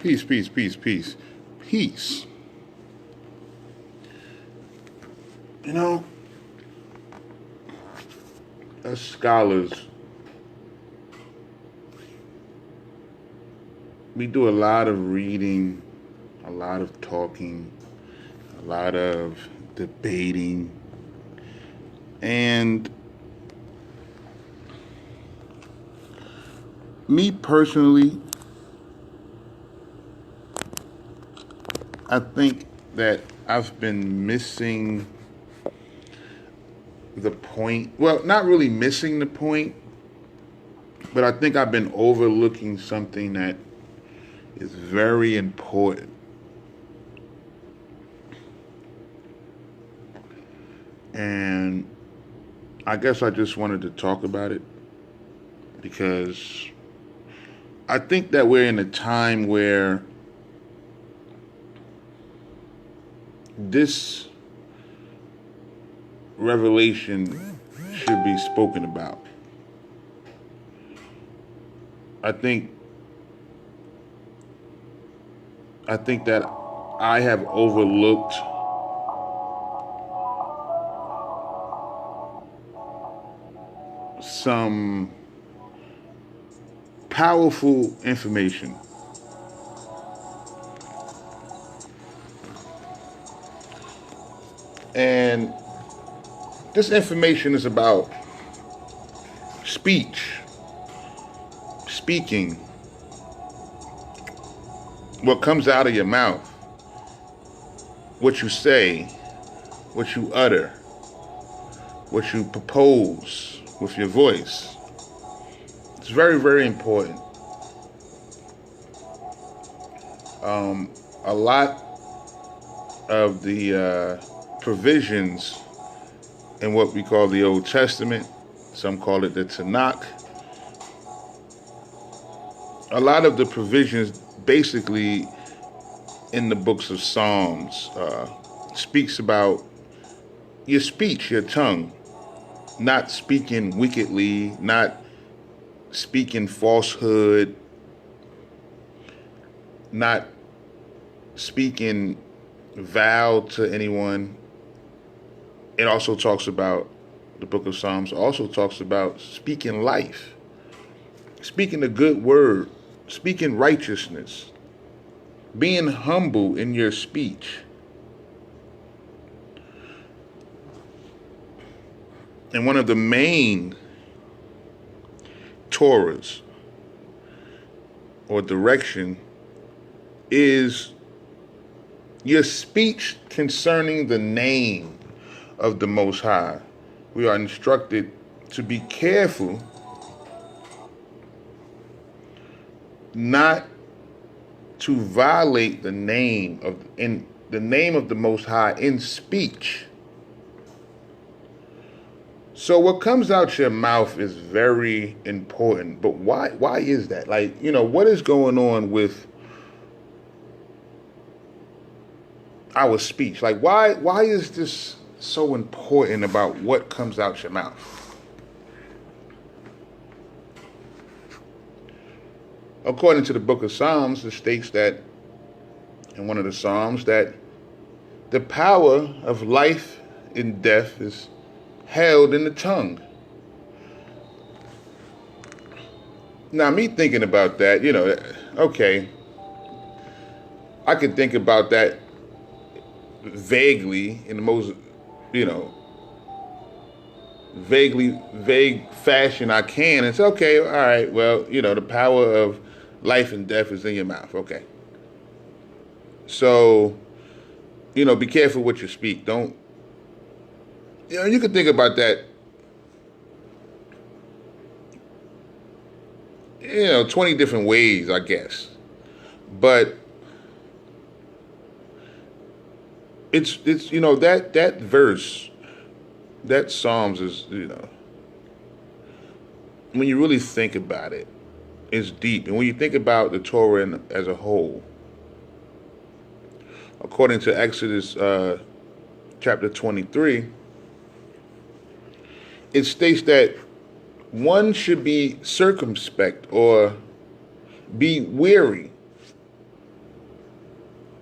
Peace, peace, peace, peace, peace. You know, as scholars, we do a lot of reading, a lot of talking, a lot of debating, and me personally, I think that I've been missing the point. Well, not really missing the point, but I think I've been overlooking something that is very important. And I guess I just wanted to talk about it because I think that we're in a time where this revelation should be spoken about. I think I think that I have overlooked some powerful information. And this information is about speech, speaking, what comes out of your mouth, what you say, what you utter, what you propose with your voice. It's very, very important. A lot of the provisions in what we call the Old Testament, some call it the Tanakh, a lot of the provisions basically in the books of Psalms speaks about your speech, your tongue, not speaking wickedly, not speaking falsehood, not speaking vow to anyone. It also talks about, the book of Psalms also talks about speaking life, speaking a good word, speaking righteousness, being humble in your speech. And one of the main Torahs or direction is your speech concerning the name of the Most High. We are instructed to be careful not to violate the name of the Most High in speech. So what comes out your mouth is very important. But why is that? Like, what is going on with our speech? Like, why is this so important about what comes out your mouth? According to the book of Psalms, it states that in one of the Psalms that the power of life and death is held in the tongue. Now, me thinking about that, okay, I could think about that vaguely in the most, you know, vague fashion I can. It's okay, all right, well, the power of life and death is in your mouth. Okay. So, be careful what you speak. Don't, you can think about that, 20 different ways, I guess. But it's that verse, that Psalms is, when you really think about it, it's deep. And when you think about the Torah as a whole, according to Exodus chapter 23, it states that one should be circumspect or be wary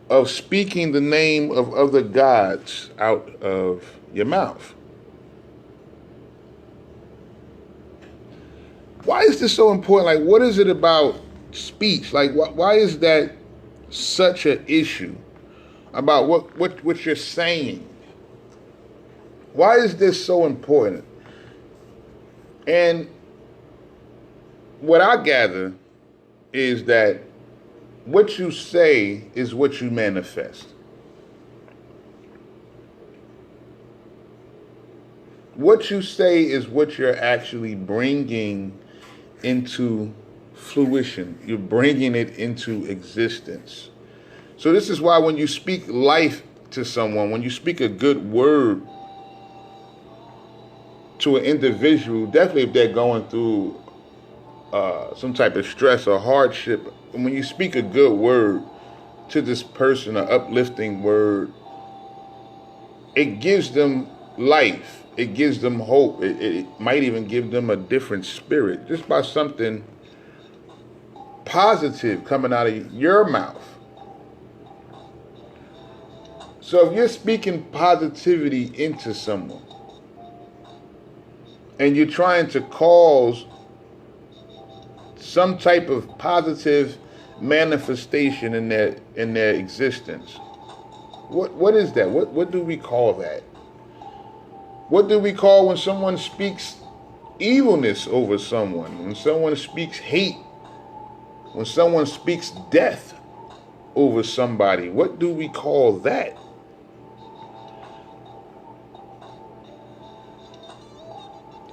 of speaking the name of other gods out of your mouth. Why is this so important? Like, what is it about speech? Like, why is that such an issue about what you're saying? Why is this so important? And what I gather is that what you say is what you manifest. What you say is what you're actually bringing into fruition. You're bringing it into existence. So this is why when you speak life to someone, when you speak a good word to an individual, definitely if they're going through some type of stress or hardship, when you speak a good word to this person, an uplifting word, it gives them life. It gives them hope. It might even give them a different spirit just by something positive coming out of your mouth. So if you're speaking positivity into someone and you're trying to cause some type of positive manifestation in their existence, what is that? What do we call that? What do we call when someone speaks evilness over someone? When someone speaks hate? When someone speaks death over somebody? What do we call that?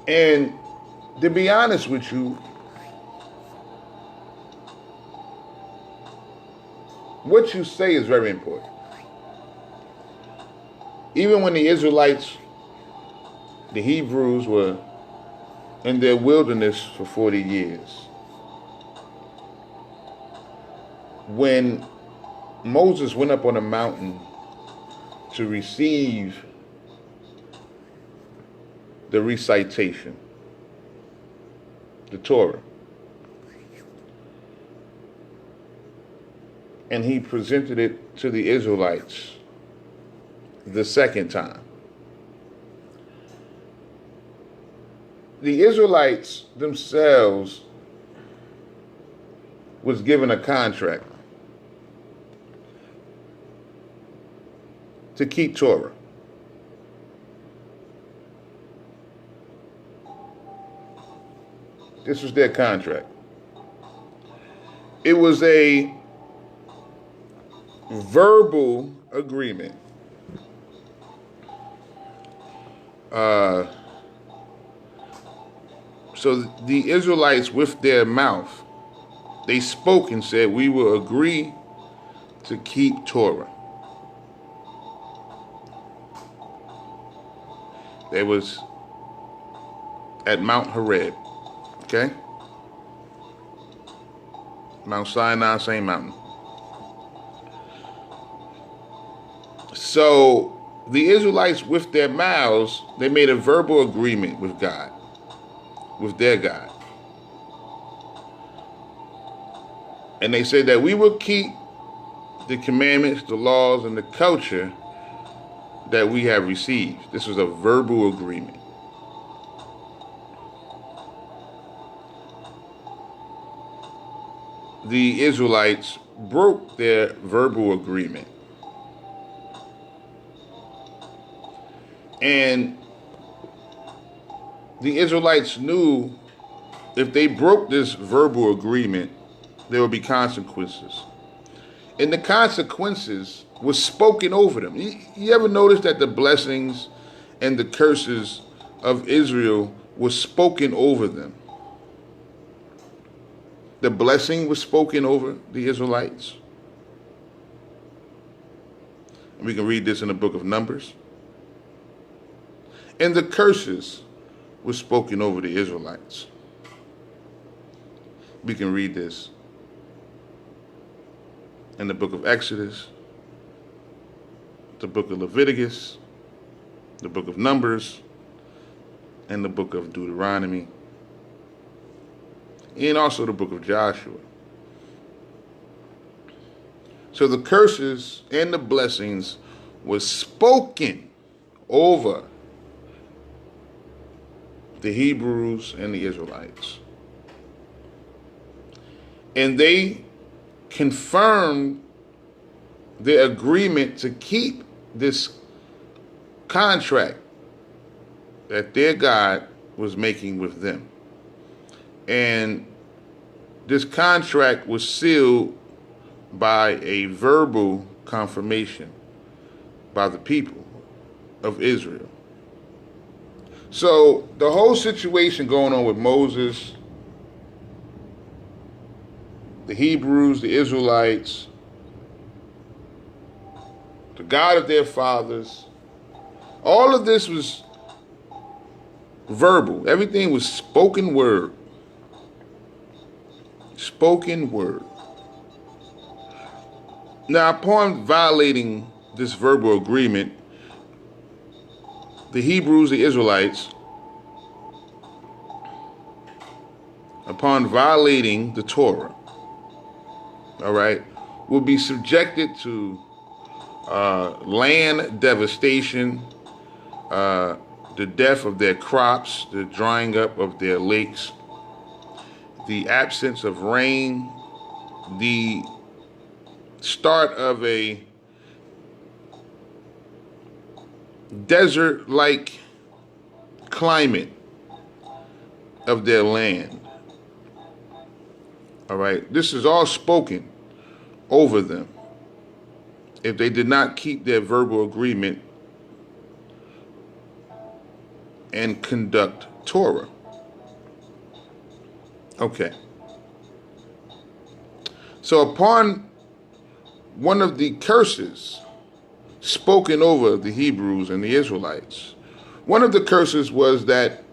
And to be honest with you, what you say is very important. Even when the Israelites, the Hebrews, were in their wilderness for 40 years, when Moses went up on a mountain to receive the recitation, the Torah, and he presented it to the Israelites the second time. The Israelites themselves was given a contract to keep Torah. This was their contract. It was a verbal agreement. So the Israelites, with their mouth, they spoke and said, "We will agree to keep Torah." They was at Mount Horeb, okay? Mount Sinai, same mountain. So the Israelites, with their mouths, they made a verbal agreement with God, with their God. And they said that we will keep the commandments, the laws, and the culture that we have received. This was a verbal agreement. The Israelites broke their verbal agreement. And the Israelites knew if they broke this verbal agreement, there would be consequences. And the consequences were spoken over them. You ever notice that the blessings and the curses of Israel were spoken over them? The blessing was spoken over the Israelites. And we can read this in the book of Numbers. And the curses were spoken over the Israelites. We can read this in the book of Exodus, the book of Leviticus, the book of Numbers, and the book of Deuteronomy, and also the book of Joshua. So the curses and the blessings was spoken over the Hebrews and the Israelites. And they confirmed their agreement to keep this contract that their God was making with them. And this contract was sealed by a verbal confirmation by the people of Israel. So the whole situation going on with Moses, the Hebrews, the Israelites, the God of their fathers, all of this was verbal. Everything was spoken word. Spoken word. Now, upon violating this verbal agreement, the Hebrews, the Israelites, upon violating the Torah, all right, will be subjected to land devastation, the death of their crops, the drying up of their lakes, the absence of rain, the start of a desert-like climate of their land. All right, this is all spoken over them if they did not keep their verbal agreement and conduct Torah. Okay. So upon one of the curses spoken over the Hebrews and the Israelites, one of the curses was that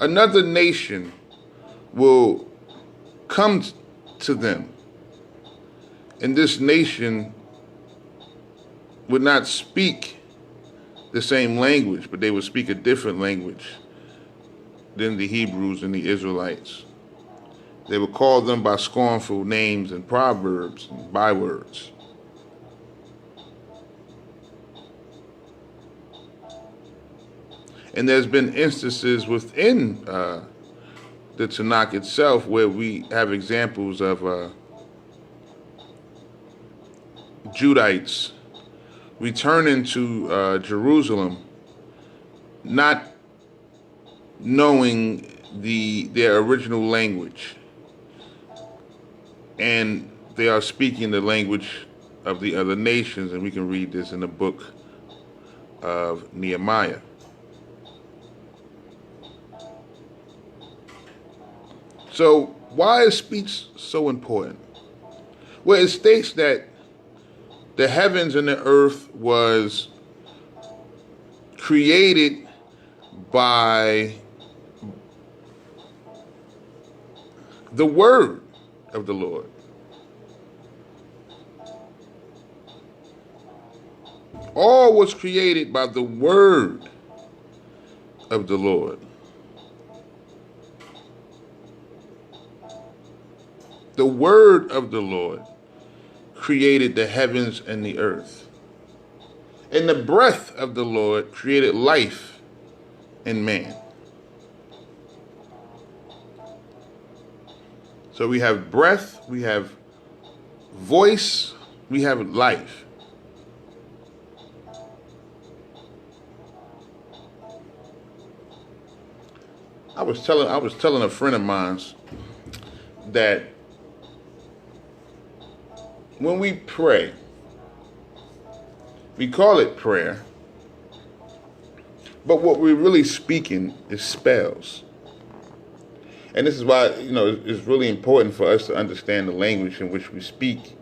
another nation will come to them, and this nation would not speak the same language, but they would speak a different language than the Hebrews and the Israelites. They would call them by scornful names and proverbs and bywords. And there's been instances within the Tanakh itself where we have examples of Judites returning to Jerusalem, not knowing their original language, and they are speaking the language of the other nations, and we can read this in the book of Nehemiah. So why is speech so important? Well, it states that the heavens and the earth was created by the word of the Lord. All was created by the word of the Lord. The word of the Lord created the heavens and the earth. And the breath of the Lord created life in man. So we have breath, we have voice, we have life. I was telling a friend of mine that when we pray, we call it prayer, but what we're really speaking is spells. And this is why, it's really important for us to understand the language in which we speak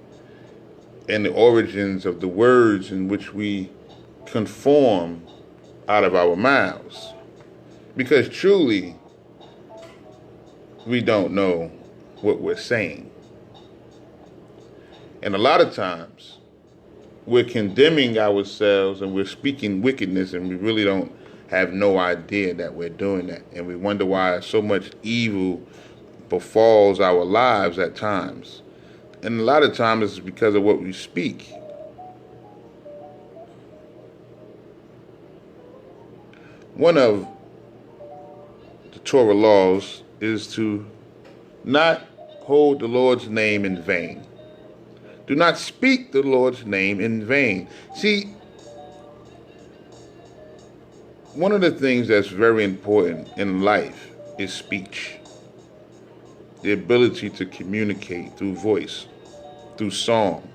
and the origins of the words in which we conform out of our mouths. Because truly, we don't know what we're saying. And a lot of times, we're condemning ourselves and we're speaking wickedness, and we really don't have no idea that we're doing that. And we wonder why so much evil befalls our lives at times. And a lot of times it's because of what we speak. One of the Torah laws is to not hold the Lord's name in vain. Do not speak the Lord's name in vain. See, one of the things that's very important in life is speech. The ability to communicate through voice, through song.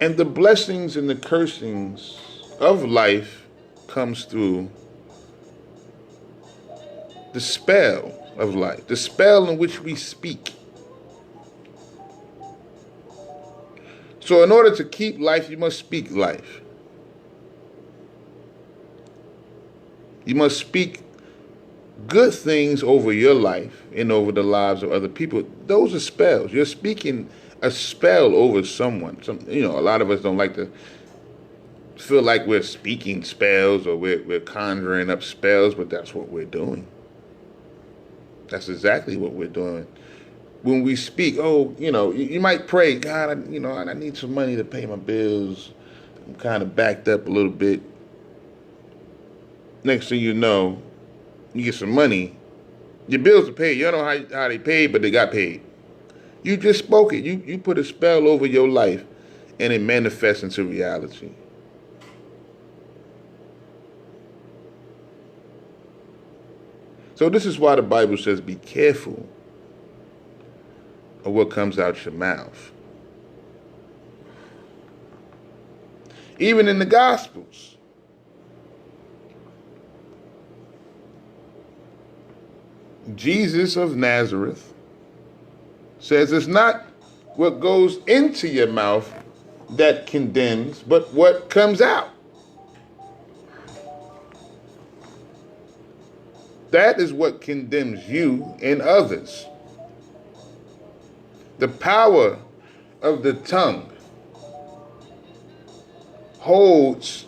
And the blessings and the cursings of life comes through the spell of life, the spell in which we speak. So in order to keep life, you must speak life. You must speak good things over your life and over the lives of other people. Those are spells. You're speaking a spell over someone. A lot of us don't like to feel like we're speaking spells or we're conjuring up spells, but that's what we're doing. That's exactly what we're doing. When we speak, you might pray, God, I need some money to pay my bills. I'm kind of backed up a little bit. Next thing you know, you get some money. Your bills are paid. You don't know how they paid, but they got paid. You just spoke it. You put a spell over your life, and it manifests into reality. So this is why the Bible says, be careful of what comes out your mouth. Even in the Gospels. Jesus of Nazareth says it's not what goes into your mouth that condemns, but what comes out. That is what condemns you and others. The power of the tongue holds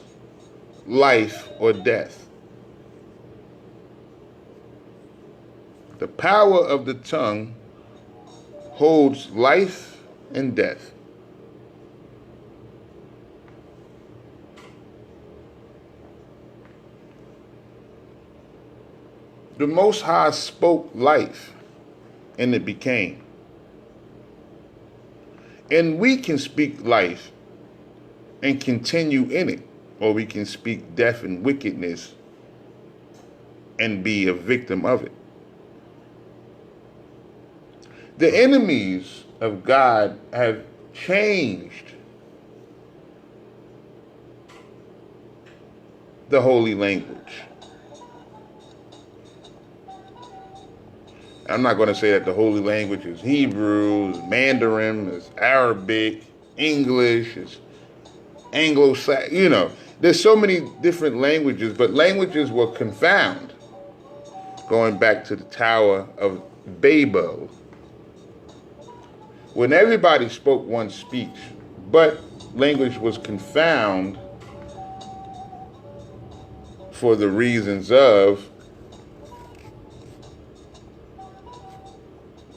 life or death. The power of the tongue holds life and death. The Most High spoke life, and it became. And we can speak life and continue in it, or we can speak death and wickedness and be a victim of it. The enemies of God have changed the holy language. I'm not going to say that the holy language is Hebrew, is Mandarin, is Arabic, English, is Anglo-Saxon. There's so many different languages, but languages were confounded. Going back to the Tower of Babel, when everybody spoke one speech, but language was confounded for the reasons of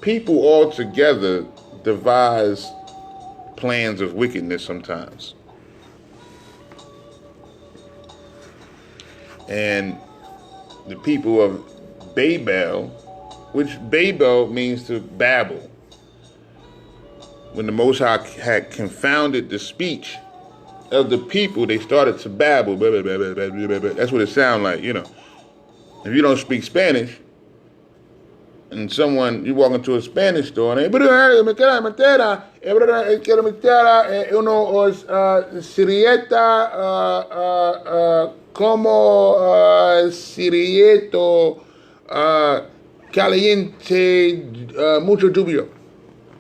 people all together devise plans of wickedness sometimes. And the people of Babel, which Babel means to babble. When the Most High had confounded the speech of the people, they started to babble. That's what it sounds like, If you don't speak Spanish, and you walk into a Spanish store, and they, como sirieto caliente mucho lluvia.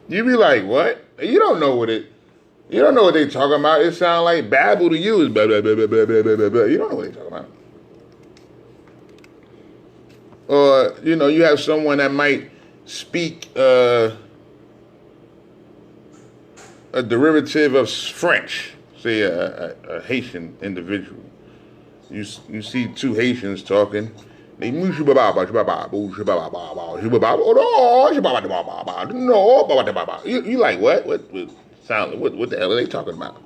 You be like, what? You don't know what they talking about. It sounds like babble to you. You don't know what they talking about. Or, you have someone that might speak a derivative of French, say a Haitian individual. You see two Haitians talking, They no, you like what? What sound? What the hell are they talking about?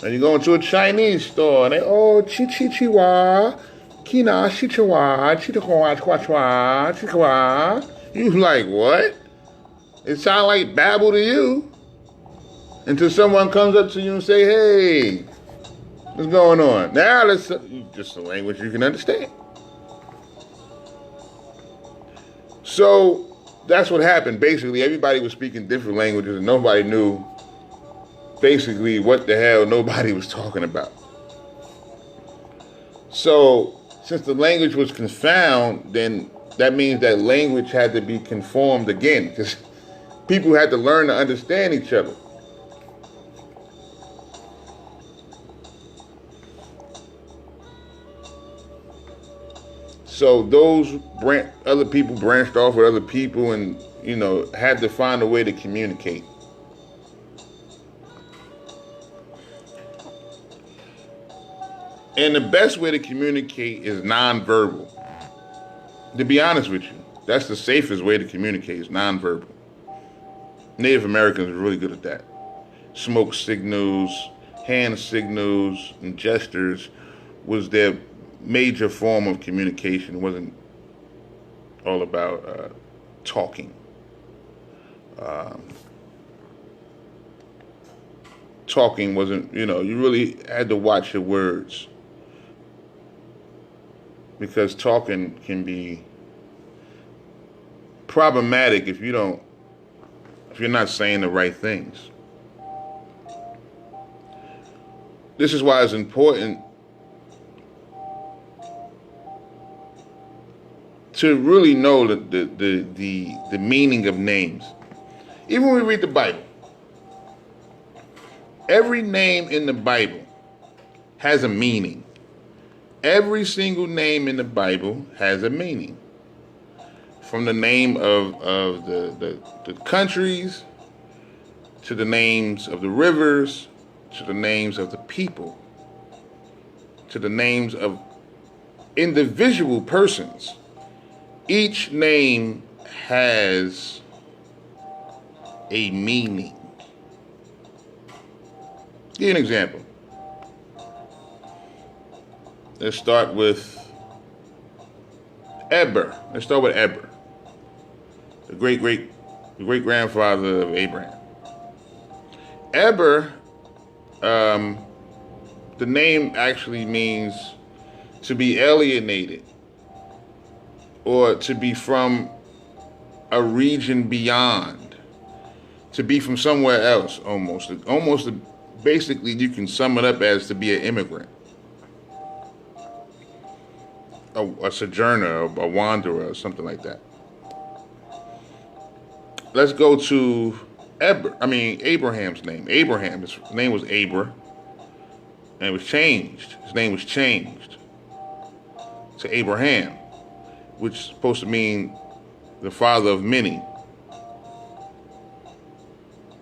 And you go into a Chinese store and they chi chi chi wa, kina chi chi wa, chi chi wa chua chua, chi chi wa. You like what? It sounds like babble to you until someone comes up to you and say, "Hey, what's going on?" Now that's just a language you can understand. So that's what happened. Basically, everybody was speaking different languages and nobody knew basically what the hell nobody was talking about. So since the language was confound, then that means that language had to be conformed again because people had to learn to understand each other. So those other people branched off with other people and, had to find a way to communicate. And the best way to communicate is nonverbal. To be honest with you, that's the safest way to communicate is nonverbal. Native Americans are really good at that. Smoke signals, hand signals, and gestures was their major form of communication. It wasn't all about talking. Talking wasn't, you really had to watch your words. Because talking can be problematic if you're not saying the right things. This is why it's important to really know the meaning of names. Even when we read the Bible, every name in the Bible has a meaning. Every single name in the Bible has a meaning. From the name of the countries, to the names of the rivers, to the names of the people, to the names of individual persons. Each name has a meaning. Give you an example. Let's start with Eber. Let's start with Eber, the great grandfather of Abraham. Eber, the name actually means to be alienated or to be from a region beyond, to be from somewhere else almost. Basically, you can sum it up as to be an immigrant. A sojourner, a wanderer, or something like that. Let's go to Abraham's name. Abraham, his name was Abra, and it was changed. His name was changed to Abraham, which is supposed to mean the father of many.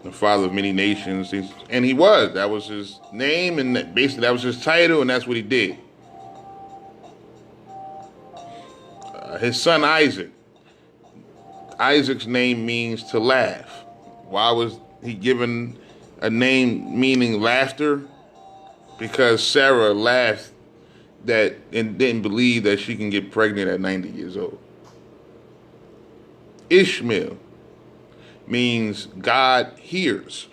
The father of many nations. And he was. That was his name, and basically that was his title, and that's what he did. His son Isaac. Isaac's name means to laugh. Why was he given a name meaning laughter? Because Sarah laughed and didn't believe that she can get pregnant at 90 years old. Ishmael means God hears.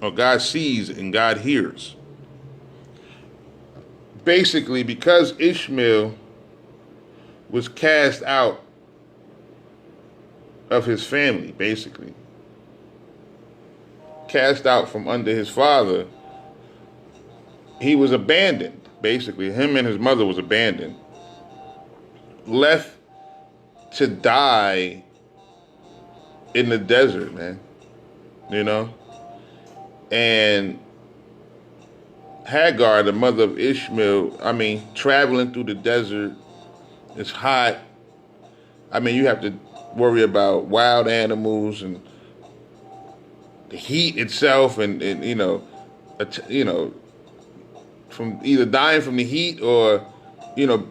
Or God sees and God hears. Basically, because Ishmael was cast out of his family, basically. Cast out from under his father, he was abandoned, basically. Him and his mother was abandoned. Left to die in the desert, man. And Hagar, the mother of Ishmael, traveling through the desert, it's hot. You have to worry about wild animals and the heat itself, and from either dying from the heat or, you know,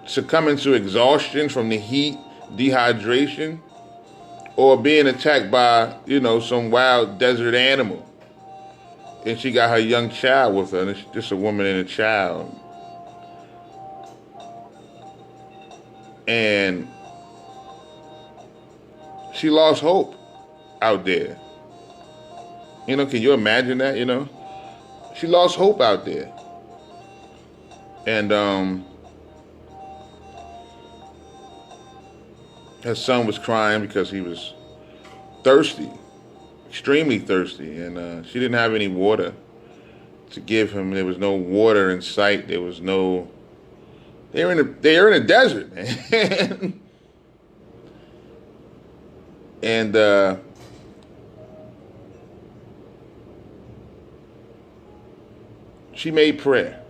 succumbing to exhaustion from the heat, dehydration, or being attacked by, you know, some wild desert animal. And she got her young child with her, and it's just a woman and a child. And she lost hope out there. You know, can you imagine that, you know? She lost hope out there. And her son was crying because he was thirsty, extremely thirsty, and she didn't have any water to give him. There was no water in sight. There was no. They're in a desert, man. And she made prayer.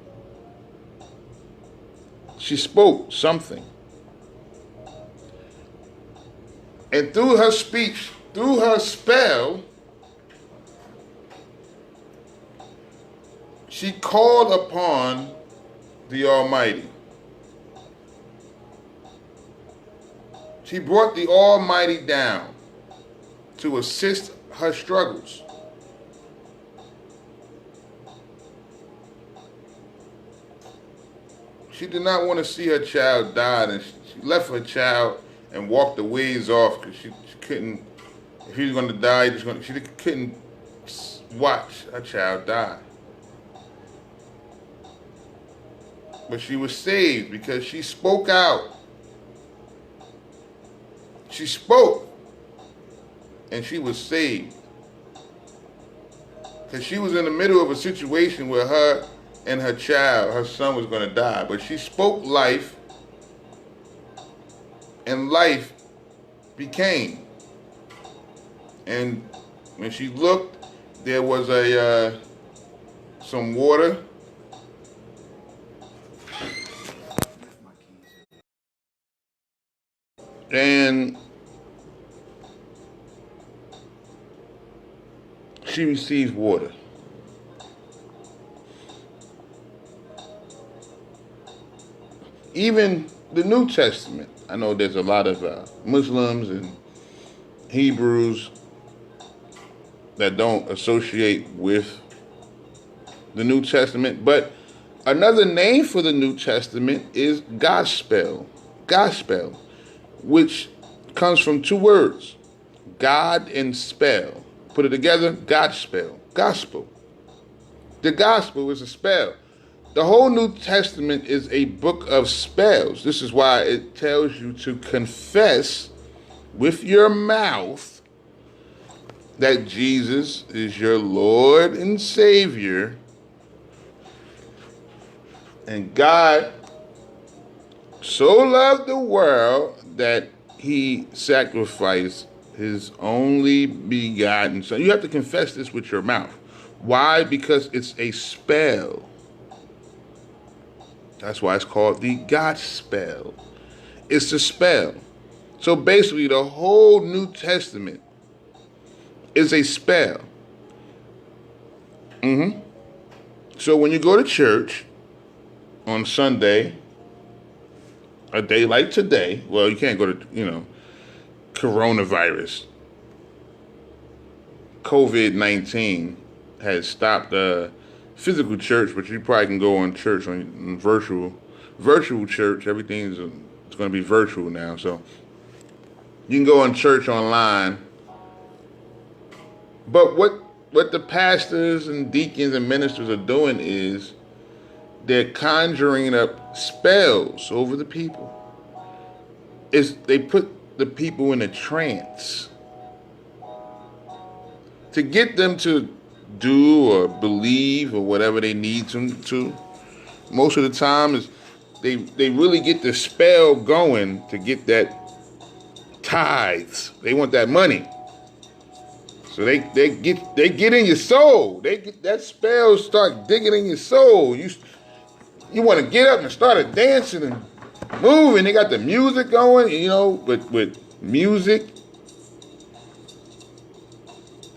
She spoke something. And through her speech, through her spell, she called upon the Almighty. She brought the Almighty down to assist her struggles. She did not want to see her child die, and she left her child and walked the ways off because she couldn't. If he was going to die, she couldn't watch her child die. But she was saved because she spoke out. She spoke, and she was saved. Because she was in the middle of a situation where her and her child, her son, was going to die. But she spoke life, and life became. And when she looked, there was some water. And she received water. Even the New Testament, I know there's a lot of Muslims and Hebrews that don't associate with the New Testament, but another name for the New Testament is gospel. Gospel, which comes from two words, God and spell. Put it together, Godspell, gospel. The gospel is a spell. The whole New Testament is a book of spells. This is why it tells you to confess with your mouth that Jesus is your Lord and Savior. And God so loved the world that he sacrificed his only begotten son. You have to confess this with your mouth. Why? Because it's a spell. That's why it's called the Godspell. It's a spell. So basically, the whole New Testament is a spell. So when you go to church on Sunday, a day like today, well, you can't go to, coronavirus. COVID-19 has stopped physical church, but you probably can go on church on virtual church. Everything's it's going to be virtual now, so you can go on church online. But what the pastors and deacons and ministers are doing is they're conjuring up spells over the people. They put the people in a trance to get them to do or believe or whatever they need them to. Most of the time is they really get the spell going to get that tithes. They want that money. So they get in your soul. They get that spell, start digging in your soul. You want to get up and start dancing and moving. They got the music going, with music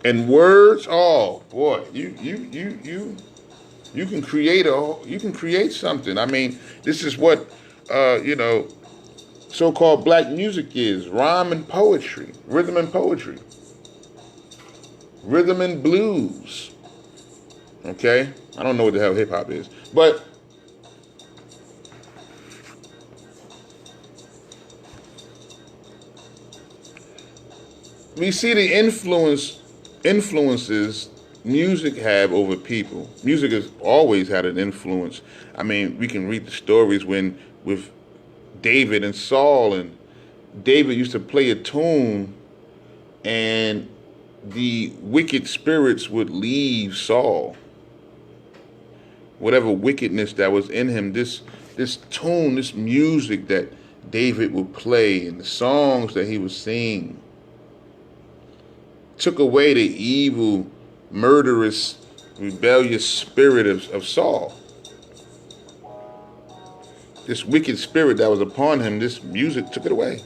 and words. Oh boy, you You can create something. I mean, this is what you know, so-called black music is: rhyme and poetry, rhythm and poetry, rhythm and blues. Okay, I don't know what the hell hip hop is, but we see the influences music have over people. Music has always had an influence. I mean, we can read the stories when with David and Saul, and David used to play a tune, and the wicked spirits would leave Saul. Whatever wickedness that was in him, this tune, this music that David would play, and the songs that he would sing, took away the evil, murderous, rebellious spirit of Saul. This wicked spirit that was upon him, this music took it away.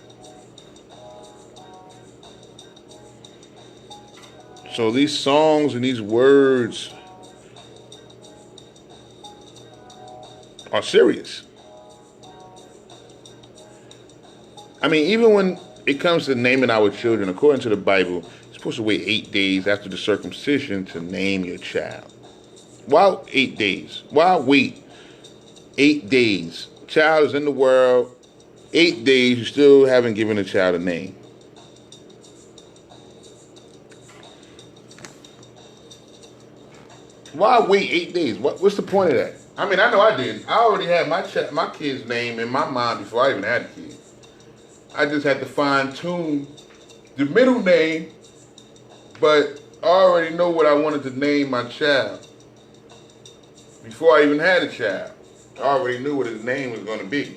So these songs and these words are serious. I mean, even when it comes to naming our children, according to the Bible, you're supposed to wait 8 days after the circumcision to name your child. Why 8 days? Why wait 8 days? Child is in the world. 8 days, you still haven't given a child a name. Why wait 8 days? What's the point of that? I mean, I know I didn't. I already had my kid's name in my mind before I even had a kid. I just had to fine tune the middle name, but I already know what I wanted to name my child before I even had a child. I already knew what his name was going to be.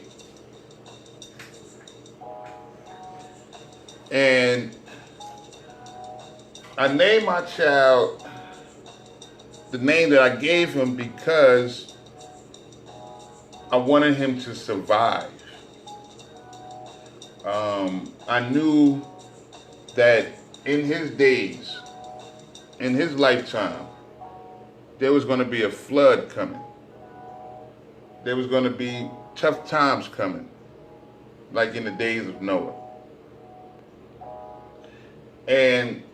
And I named my child the name that I gave him because I wanted him to survive. I knew that in his days, in his lifetime, there was going to be a flood coming. There was going to be tough times coming, like in the days of Noah. And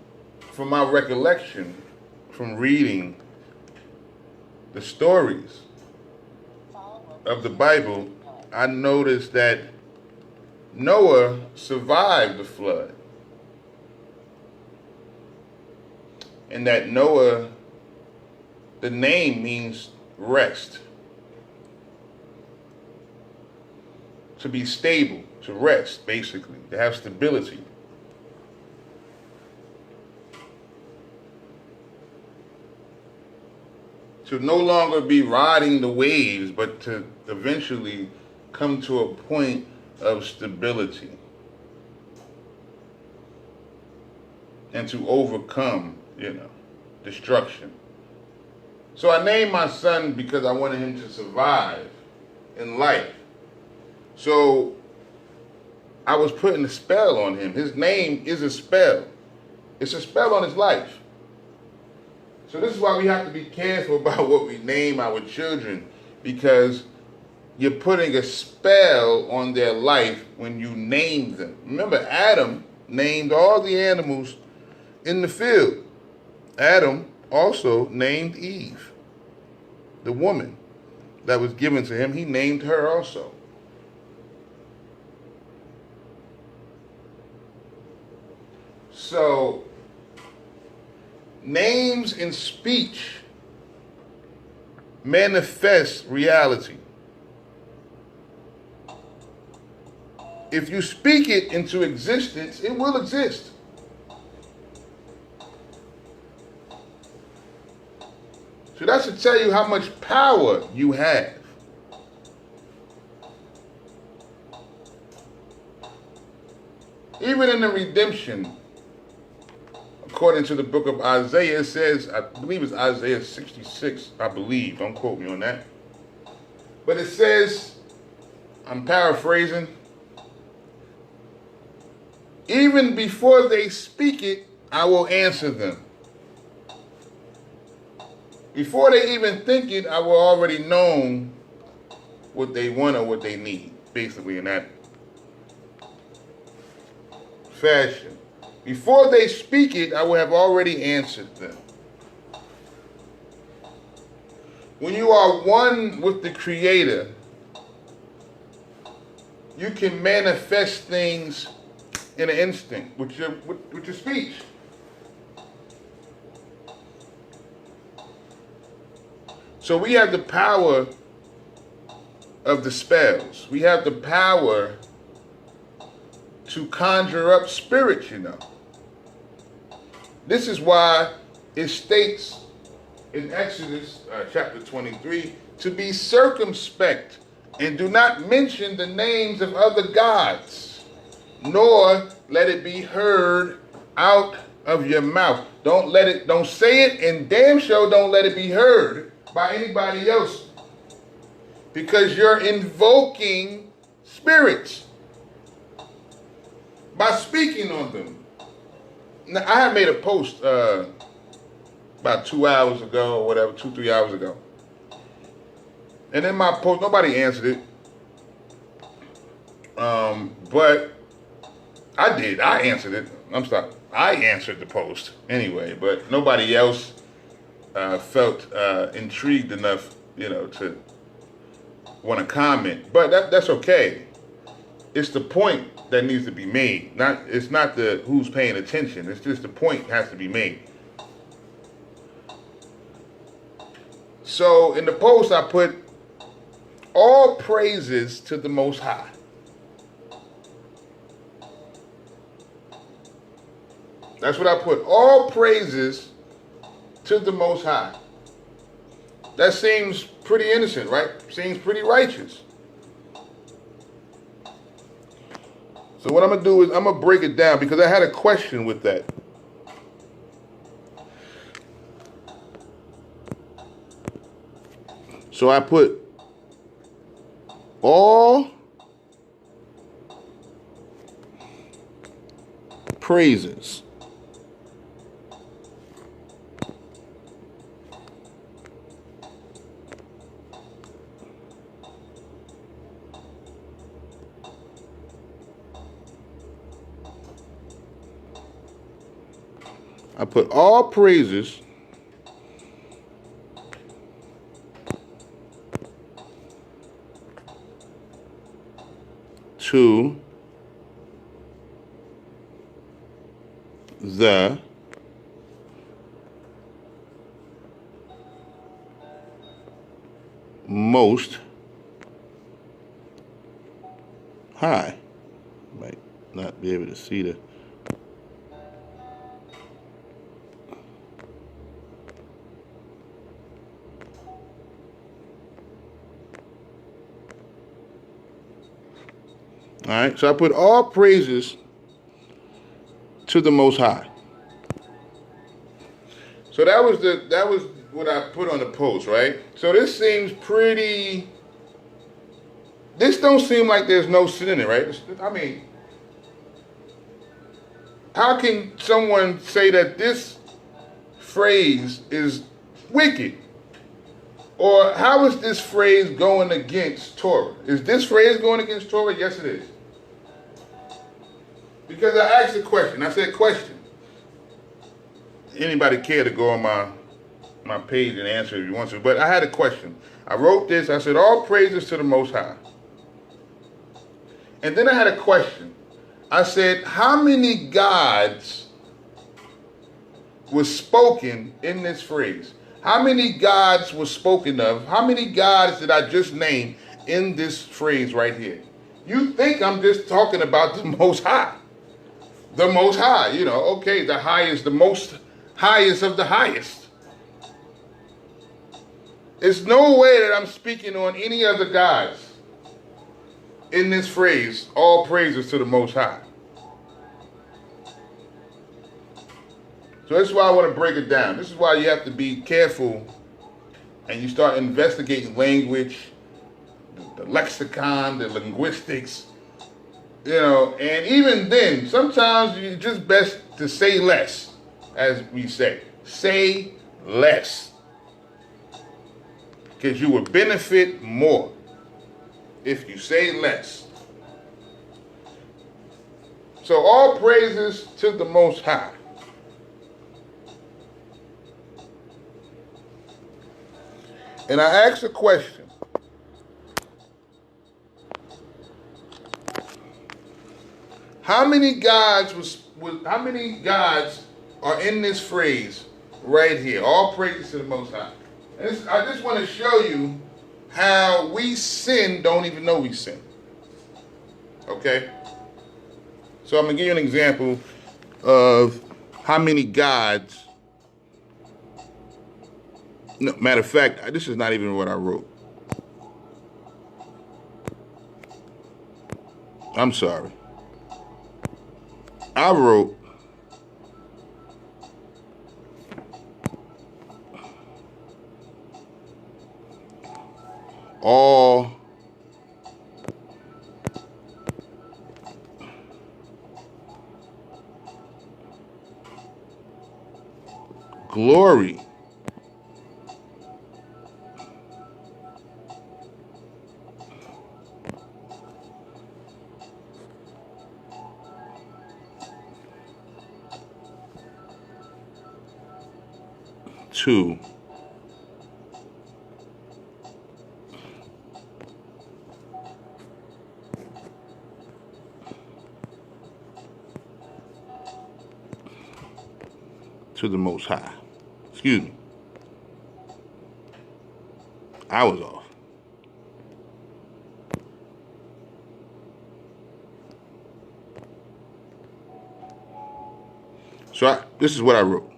from my recollection, from reading the stories of the Bible, I noticed that Noah survived the flood. And that Noah, the name means rest. To be stable, to rest, basically, to have stability. To no longer be riding the waves, but to eventually come to a point of stability. And to overcome, destruction. So I named my son because I wanted him to survive in life. So I was putting a spell on him. His name is a spell. It's a spell on his life. So this is why we have to be careful about what we name our children, because you're putting a spell on their life when you name them. Remember, Adam named all the animals in the field. Adam also named Eve, the woman that was given to him. He named her also. So, names in speech manifest reality. If you speak it into existence, it will exist. So that should tell you how much power you have. Even in the redemption, according to the book of Isaiah, it says, I believe it's Isaiah 66, I believe, don't quote me on that. But it says, I'm paraphrasing, even before they speak it, I will answer them. Before they even think it, I will already know what they want or what they need, basically in that fashion. Before they speak it, I will have already answered them. When you are one with the Creator, you can manifest things in an instant with your speech. So we have the power of the spells. We have the power to conjure up spirits, you know. This is why it states in Exodus chapter 23 to be circumspect and do not mention the names of other gods, nor let it be heard out of your mouth. Don't say it, and damn sure don't let it be heard by anybody else, because you're invoking spirits by speaking on them. Now, I had made a post about 2 hours ago or whatever, 2-3 hours ago. And in my post, nobody answered it. But I did. I answered it. I answered the post anyway, but nobody else felt intrigued enough, to want to comment. But that's okay. It's the point that needs to be made. It's not the who's paying attention. It's just the point has to be made. So in the post I put all praises to the Most High. That's what I put. All praises to the Most High. That seems pretty innocent, right? Seems pretty righteous. So what I'm going to do is I'm going to break it down because I had a question with that. So I put all praises to the Most High. Might not be able to see the All right, so I put all praises to the Most High. So that was what I put on the post, right? So this seems pretty. This don't seem like there's no sin in it, right? I mean, how can someone say that this phrase is wicked? Or how is this phrase going against Torah? Is this phrase going against Torah? Yes, it is. Because I asked a question. I said, question. Anybody care to go on my page and answer if you want to? But I had a question. I wrote this. I said, all praises to the Most High. And then I had a question. I said, how many gods was spoken in this phrase? How many gods was spoken of? How many gods did I just name in this phrase right here? You think I'm just talking about the Most High. The Most High, okay, the highest, the most highest of the highest. There's no way that I'm speaking on any other gods in this phrase, all praises to the Most High. So that's why I want to break it down. This is why you have to be careful and you start investigating language, the lexicon, the linguistics, and even then, sometimes it's just best to say less, as we say. Say less. because you will benefit more if you say less. So all praises to the Most High. And I asked a question. How many gods are in this phrase right here? All praises to the Most High. I just want to show you how we sin, don't even know we sin. Okay? So I'm going to give you an example of how many gods. No, matter of fact, this is not even what I wrote. I'm sorry. I wrote all glory to the Most High. Excuse me. I was off. So this is what I wrote.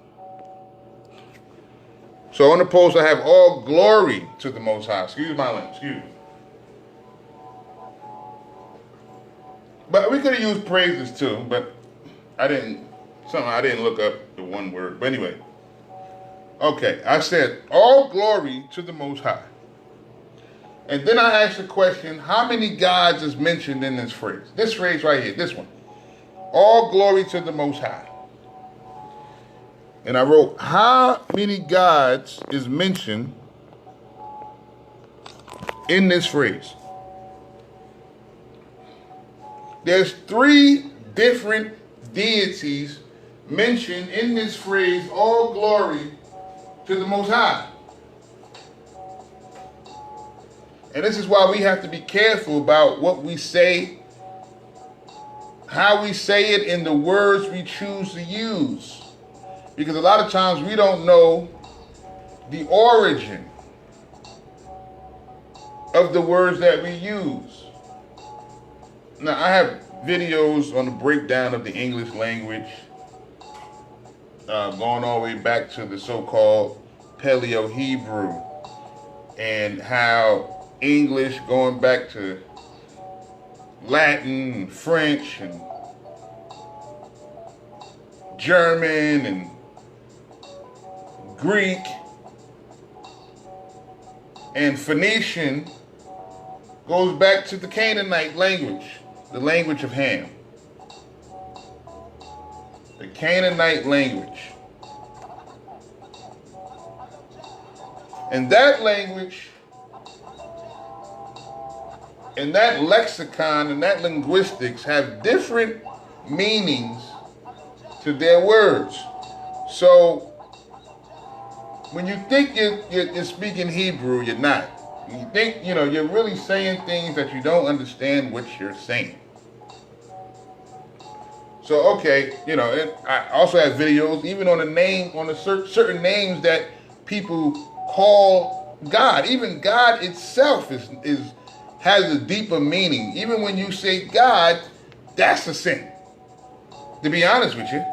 So on the post, I have all glory to the Most High. Excuse my language. Excuse me. But we could have used praises too, but I didn't look up the one word. But anyway. Okay, I said all glory to the Most High. And then I asked the question, how many gods is mentioned in this phrase? This phrase right here, this one. All glory to the Most High. And I wrote, how many gods is mentioned in this phrase? There's 3 different deities mentioned in this phrase, all glory to the Most High. And this is why we have to be careful about what we say, how we say it, and the words we choose to use. Because a lot of times we don't know the origin of the words that we use. Now, I have videos on the breakdown of the English language, going all the way back to the so-called Paleo-Hebrew, and how English going back to Latin and French and German and Greek and Phoenician goes back to the Canaanite language, the language of Ham. The Canaanite language. And that language, and that lexicon, and that linguistics have different meanings to their words. So when you think you're speaking Hebrew, you're not. You think, you're really saying things that you don't understand what you're saying. So, okay, I also have videos, even on certain names that people call God. Even God itself has a deeper meaning. Even when you say God, that's a sin, to be honest with you.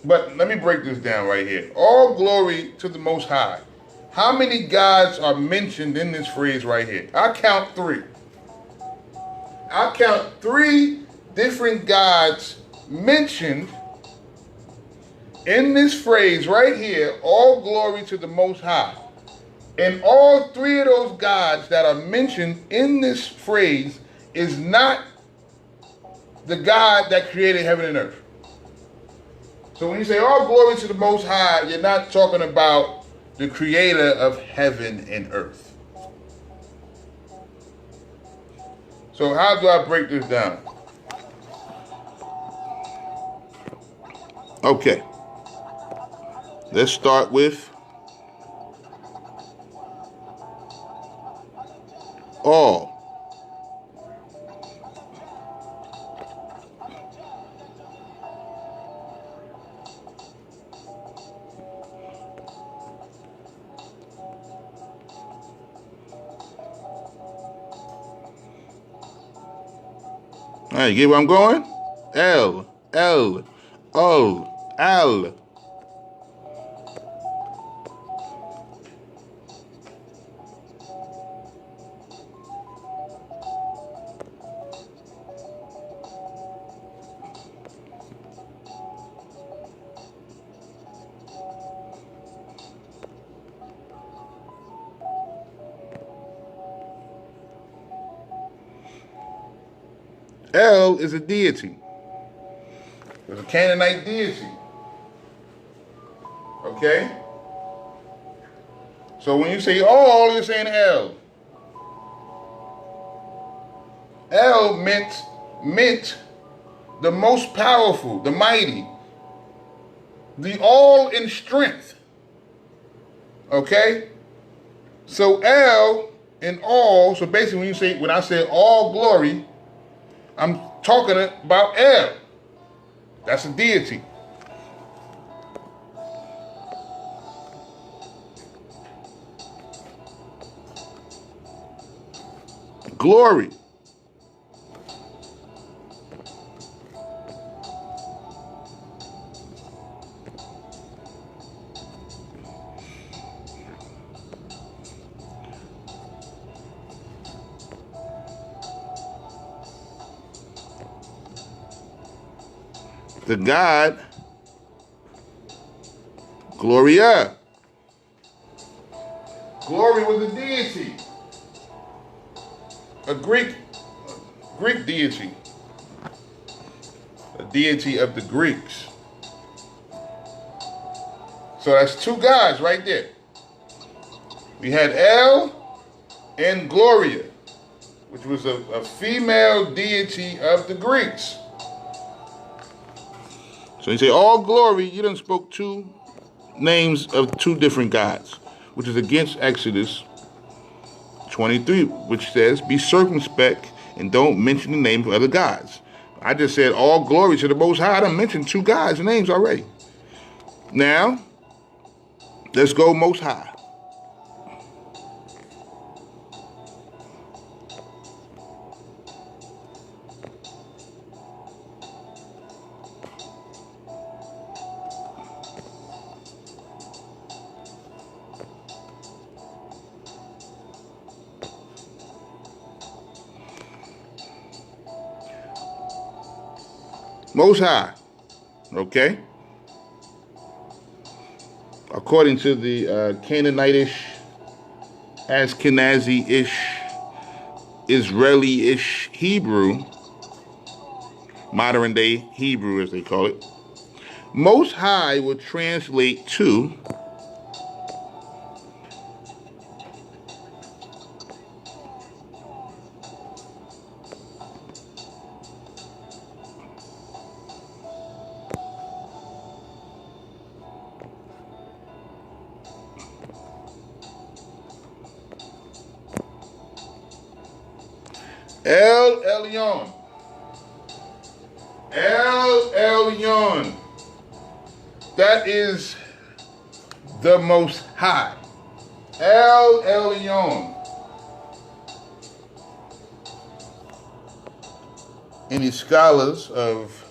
But let me break this down right here. All glory to the Most High. How many gods are mentioned in this phrase right here? I count 3. I count 3 different gods mentioned in this phrase right here, all glory to the Most High. And all 3 of those gods that are mentioned in this phrase is not the God that created heaven and earth. So when you say all glory to the Most High, you're not talking about the creator of heaven and earth. So how do I break this down? Okay. Let's start with all. All right, you get where I'm going? L, L, O, L. El is a deity. It's a Canaanite deity. Okay? So when you say all, you're saying El. El meant the most powerful, the mighty, the all in strength. Okay? So El and all, so basically when I say all glory, I'm talking about El. That's a deity. Glory. The God, Gloria. Glory was a deity, a Greek deity, a deity of the Greeks. So that's two gods right there. We had El and Gloria, which was a female deity of the Greeks. So you say all glory, you done spoke two names of two different gods, which is against Exodus 23, which says, be circumspect and don't mention the name of other gods. I just said all glory to the Most High. I done mentioned two gods' names already. Now, let's go Most High. Most High, okay? According to the Canaanite-ish, Ashkenazi-ish, Israeli-ish Hebrew, modern day Hebrew as they call it, Most High would translate to El Elyon. El Elyon. That is the Most High. El Elyon. Any scholars of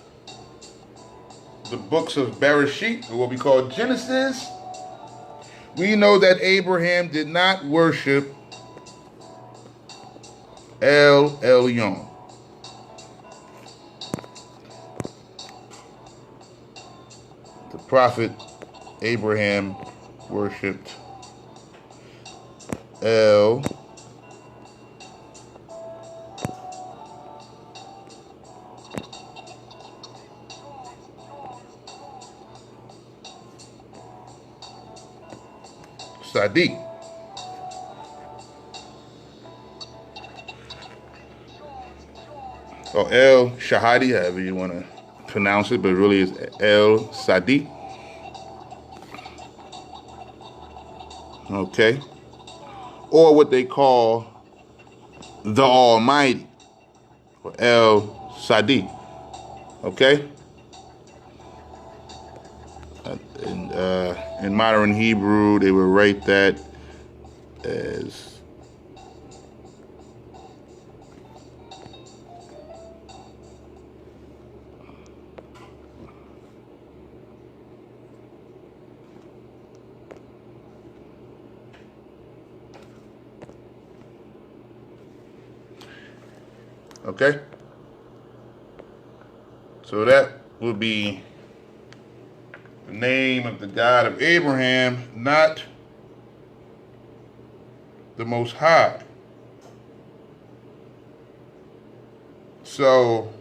the books of Bereshit, or what we call Genesis, we know that Abraham did not worship El Elyon. The prophet Abraham worshipped El Sadiq. Or El Shahadi, however you want to pronounce it, but really it's El Sadiq. Okay. Or what they call the Almighty, or El Sadiq. Okay? In modern Hebrew, they would write that as okay? So that would be the name of the God of Abraham, not the Most High. So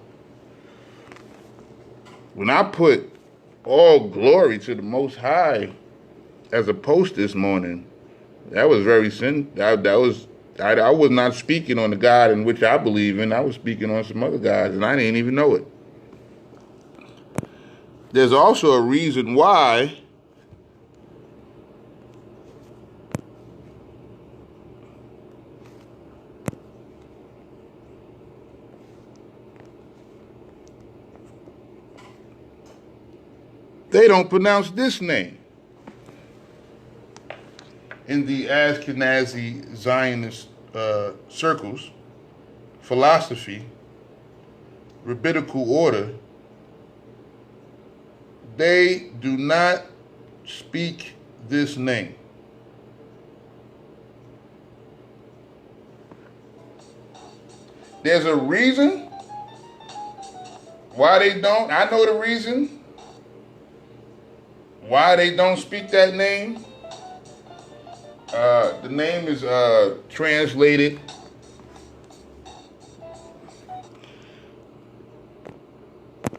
when I put all glory to the Most High as a post this morning, that was very sin. I was not speaking on the God in which I believe in. I was speaking on some other gods, and I didn't even know it. There's also a reason why they don't pronounce this name in the Ashkenazi Zionist circles, philosophy, rabbinical order. They do not speak this name. There's a reason why they don't. I know the reason why they don't speak that name. The name is translated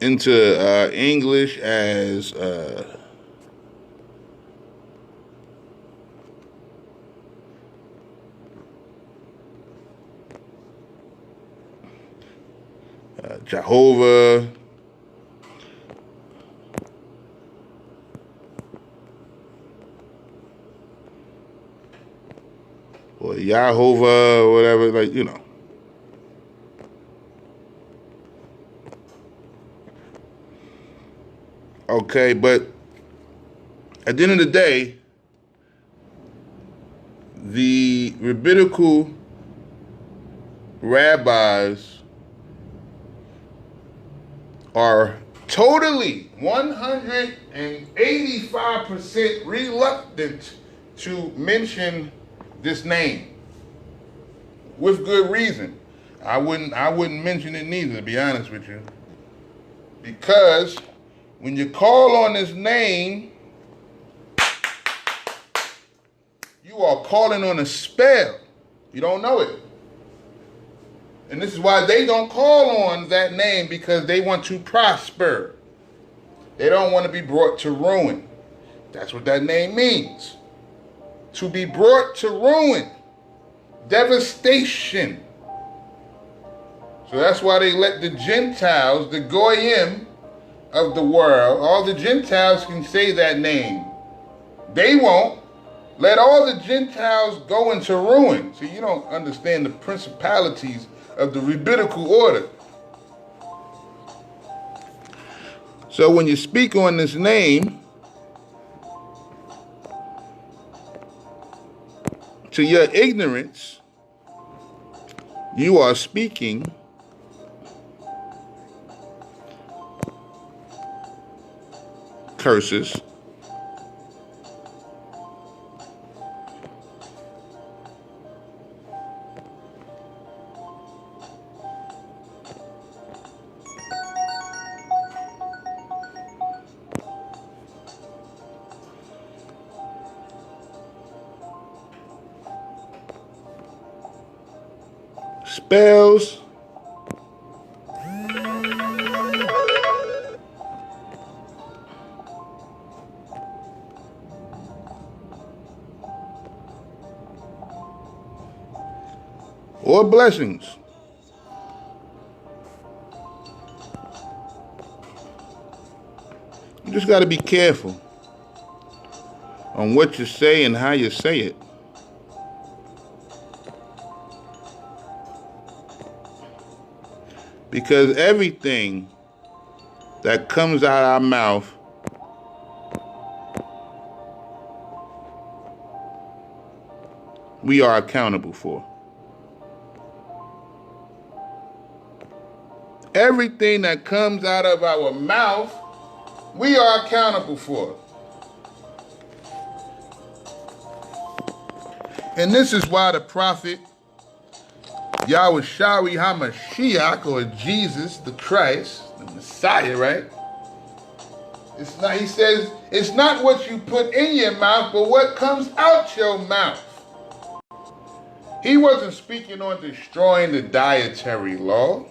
into English as Jehovah, or Yahovah, or whatever, like, you know. Okay, but at the end of the day, the rabbinical rabbis are totally 185% reluctant to mention this name, with good reason. I wouldn't mention it neither, to be honest with you, because when you call on this name, you are calling on a spell. You don't know it. And this is why they don't call on that name, because they want to prosper. They don't want to be brought to ruin. That's what that name means. To be brought to ruin. Devastation. So that's why they let the Gentiles, the Goyim of the world, all the Gentiles can say that name. They won't. Let all the Gentiles go into ruin. So you don't understand the principalities of the rabbinical order. So when you speak on this name, to your ignorance, you are speaking curses, spells, or blessings. You just got to be careful on what you say and how you say it. Because everything that comes out of our mouth we are accountable for. Everything that comes out of our mouth, we are accountable for. And this is why the prophet Yahushua HaMashiach, or Jesus the Christ, the Messiah, right? It's not, he says, it's not what you put in your mouth, but what comes out your mouth. He wasn't speaking on destroying the dietary law.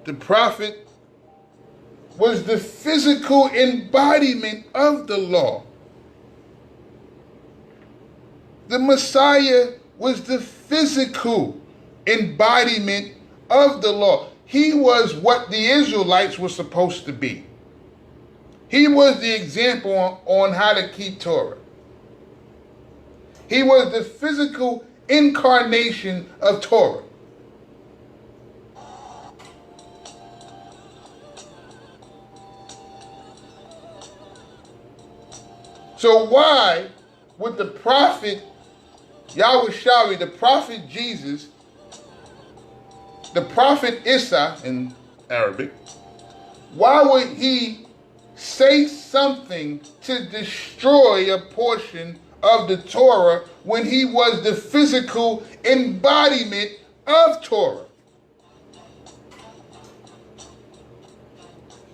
The prophet was the physical embodiment of the law. The Messiah was the physical embodiment of the law. He was what the Israelites were supposed to be. He was the example on how to keep Torah. He was the physical incarnation of Torah. So why would the prophet Yahushua, the prophet Jesus, the prophet Isa in Arabic, why would he say something to destroy a portion of the Torah when he was the physical embodiment of Torah?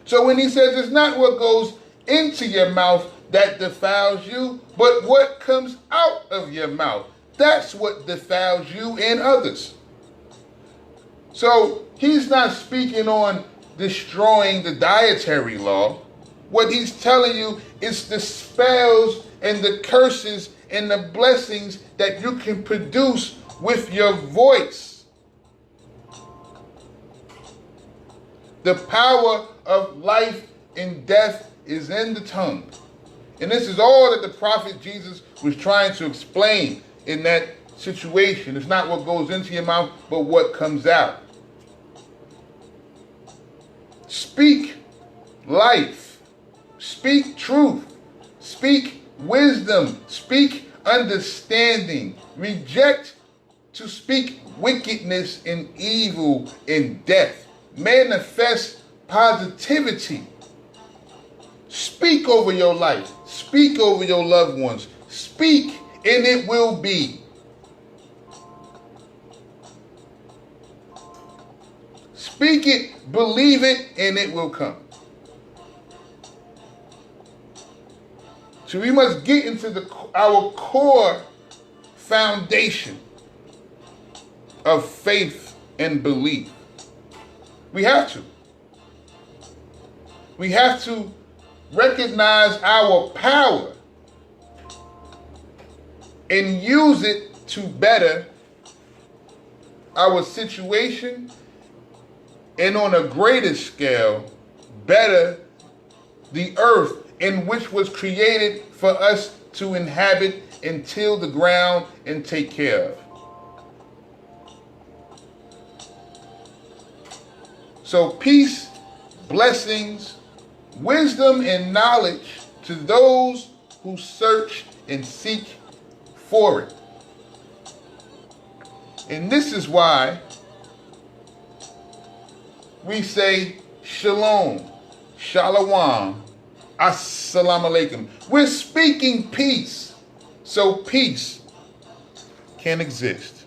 So when he says it's not what goes into your mouth that defiles you, but what comes out of your mouth, that's what defiles you and others. So he's not speaking on destroying the dietary law. What he's telling you is the spells and the curses and the blessings that you can produce with your voice. The power of life and death is in the tongue. And this is all that the prophet Jesus was trying to explain in that situation. It's not what goes into your mouth, but what comes out. Speak life. Speak truth. Speak wisdom. Speak understanding. Reject to speak wickedness and evil and death. Manifest positivity. Speak over your life. Speak over your loved ones. Speak and it will be. Speak it, believe it, and it will come. So we must get into our core foundation of faith and belief. We have to. We have to recognize our power and use it to better our situation, and on a greater scale, better the earth in which was created for us to inhabit and till the ground and take care of. So peace, blessings, wisdom, and knowledge to those who search and seek for it. And this is why we say shalom, shalom, assalamu alaikum. We're speaking peace, so peace can exist.